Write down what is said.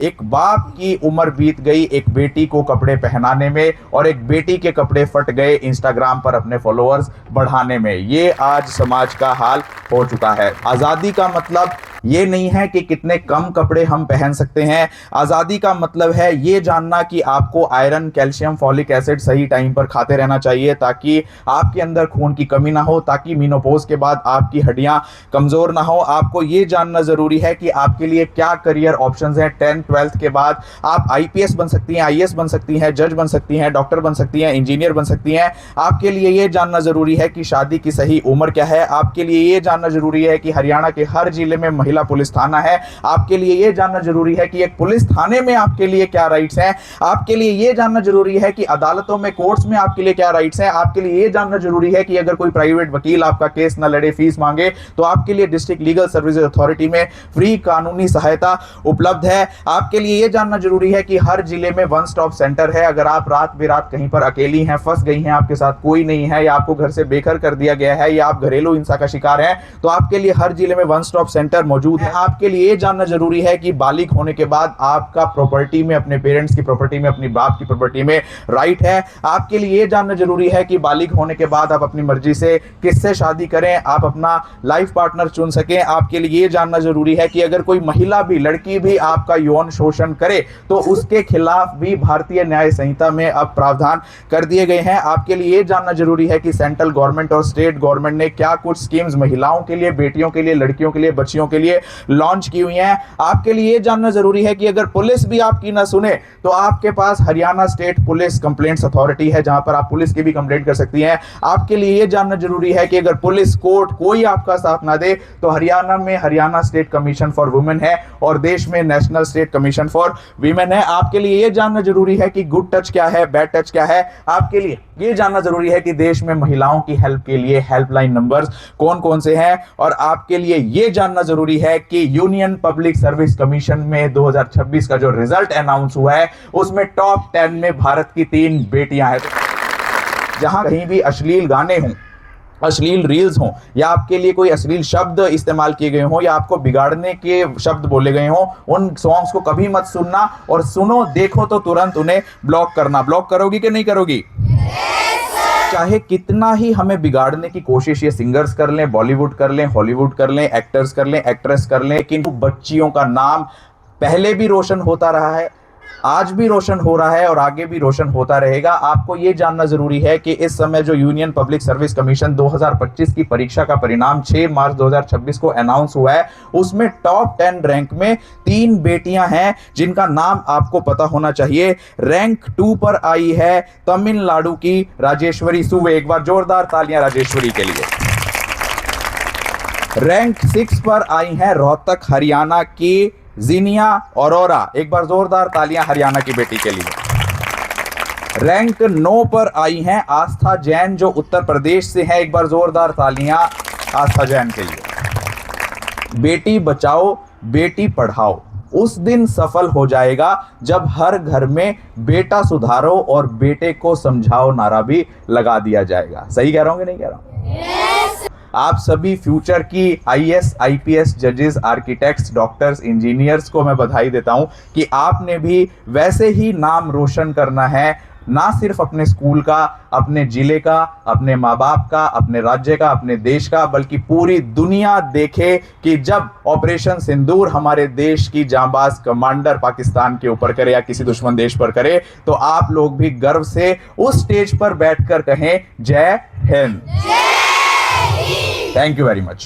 एक बाप की उम्र बीत गई एक बेटी को कपड़े पहनाने में, और एक बेटी के कपड़े फट गए इंस्टाग्राम पर अपने फॉलोअर्स बढ़ाने में। ये आज समाज का हाल हो चुका है। आज़ादी का मतलब ये नहीं है कि कितने कम कपड़े हम पहन सकते हैं। आज़ादी का मतलब है ये जानना कि आपको आयरन, कैल्शियम, फॉलिक एसिड सही टाइम पर खाते रहना चाहिए, ताकि आपके अंदर खून की कमी ना हो, ताकि मेनोपॉज के बाद आपकी हड्डियां कमज़ोर ना हो। आपको ये जानना ज़रूरी है कि आपके लिए क्या करियर ऑप्शंस हैं। 10th 12th के बाद आप IPS बन सकती हैं, IAS बन सकती हैं, जज बन सकती हैं, डॉक्टर बन सकती हैं, इंजीनियर बन सकती हैं। आपके लिए ये जानना ज़रूरी है कि शादी की सही उम्र क्या है। आपके लिए ये जानना ज़रूरी है कि हरियाणा के हर जिले में महिला पुलिस थाना है। आपके लिए यह जानना जरूरी है कि एक पुलिस थाने में आपके लिए क्या राइट्स हैं। आपके लिए यह जानना जरूरी है कि अदालतों में, कोर्ट्स में आपके लिए क्या राइट्स हैं। आपके लिए यह जानना जरूरी है कि अगर कोई प्राइवेट वकील आपका केस न लड़े, फीस मांगे, तो आपके लिए डिस्ट्रिक्ट लीगल सर्विसेज अथॉरिटी में फ्री कानूनी सहायता उपलब्ध है। आपके लिए यह जानना जरूरी है कि हर जिले में वन स्टॉप सेंटर है। अगर आप रात बेरात कहीं पर अकेली हैं, फंस गई हैं, आपके साथ कोई नहीं है, या आपको घर से बेघर कर दिया गया है, या आप घरेलू हिंसा का शिकार हैं, तो आपके लिए हर जिले में वन स्टॉप सेंटर मौजूद है। आपके लिए यह जानना जरूरी है कि बालिग होने के बाद आपका प्रॉपर्टी में, अपने पेरेंट्स की प्रॉपर्टी में, अपनी बाप की प्रॉपर्टी में राइट है। आपके लिए यह जानना जरूरी है कि बालिग होने के बाद आप अपनी मर्जी से किससे शादी करें, आप अपना लाइफ पार्टनर चुन सकें। आपके लिए यह जानना जरूरी है कि अगर कोई महिला भी, लड़की भी आपका यौन शोषण करे, तो उसके खिलाफ भी भारतीय न्याय संहिता में अब प्रावधान कर दिए गए हैं। आपके लिए यह जानना जरूरी है कि सेंट्रल गवर्नमेंट और स्टेट गवर्नमेंट ने क्या कुछ स्कीम्स महिलाओं के लिए, बेटियों के लिए, लड़कियों के लिए, बच्चियों के लिए लॉन्च की हुई हैं। आपके लिए यह जानना जरूरी है कि अगर पुलिस भी आपकी ना सुने, तो आपके पास Haryana state police complaints authority है, जहां पर आप पुलिस की भी कंप्लेंट कर सकती हैं। आपके लिए यह जानना जरूरी है कि अगर पुलिस, कोर्ट कोई आपका साथ ना दे, तो हरियाणा में Haryana state commission for women है, और देश में national state commission for women है। आपके लिए यह जानना जरूरी है कि गुड टच क्या है, बैड टच क्या है। आपके लिए यह जानना जरूरी है कि देश में महिलाओं की हेल्प के लिए हेल्पलाइन नंबर्स कौन कौन से हैं। और आपके लिए यह जानना जरूरी है कि यूनियन पब्लिक सर्विस कमीशन में 2026 का जो रिजल्ट अनाउंस हुआ है, उसमें टॉप 10 में भारत की 3 बेटियां हैं। जहां कहीं भी अश्लील गाने हों, अश्लील रील्स हों, या आपके लिए कोई अश्लील शब्द इस्तेमाल किए गए हों, या आपको बिगाड़ने के शब्द बोले गए हों, उन सॉन्ग्स को कभी मत सुनना, और सुनो, देखो तो तुरंत उन्हें ब्लॉक करना। ब्लॉक करोगी कि नहीं करोगी? चाहे कितना ही हमें बिगाड़ने की कोशिश ये सिंगर्स कर लें, बॉलीवुड कर लें, हॉलीवुड कर लें, एक्टर्स कर लें, एक्ट्रेस कर लें, लेकिन बच्चियों का नाम पहले भी रोशन होता रहा है, आज भी रोशन हो रहा है, और आगे भी रोशन होता रहेगा। आपको यह जानना जरूरी है कि इस समय जो यूनियन पब्लिक सर्विस कमीशन 2025 की परीक्षा का परिणाम 6 मार्च 2026 को अनाउंस हुआ है, उसमें टॉप 10 रैंक में 3 बेटियां हैं, जिनका नाम आपको पता होना चाहिए। रैंक 2 पर आई है तमिलनाडु की राजेश्वरी सुवे। एक बार जोरदार तालियां राजेश्वरी के लिए। रैंक 6 पर आई हैं रोहतक हरियाणा की जीनिया अरोरा। एक बार जोरदार तालियां हरियाणा की बेटी के लिए। रैंक 9 पर आई हैं आस्था जैन, जो उत्तर प्रदेश से है। एक बार जोरदार तालियां आस्था जैन के लिए। बेटी बचाओ, बेटी पढ़ाओ उस दिन सफल हो जाएगा जब हर घर में बेटा सुधारो और बेटे को समझाओ नारा भी लगा दिया जाएगा। सही कह रहा हूं कि नहीं कह रहा हूं? आप सभी फ्यूचर की IAS, IPS, जजेस, आर्किटेक्ट्स, डॉक्टर्स, इंजीनियर्स को मैं बधाई देता हूं कि आपने भी वैसे ही नाम रोशन करना है, ना सिर्फ अपने स्कूल का, अपने जिले का, अपने माँ बाप का, अपने राज्य का, अपने देश का, बल्कि पूरी दुनिया देखे कि जब ऑपरेशन सिंदूर हमारे देश की जांबाज कमांडर पाकिस्तान के ऊपर करे या किसी दुश्मन देश पर करे, तो आप लोग भी गर्व से उस स्टेज पर बैठकर कहें, जय Hind. Thank you very much.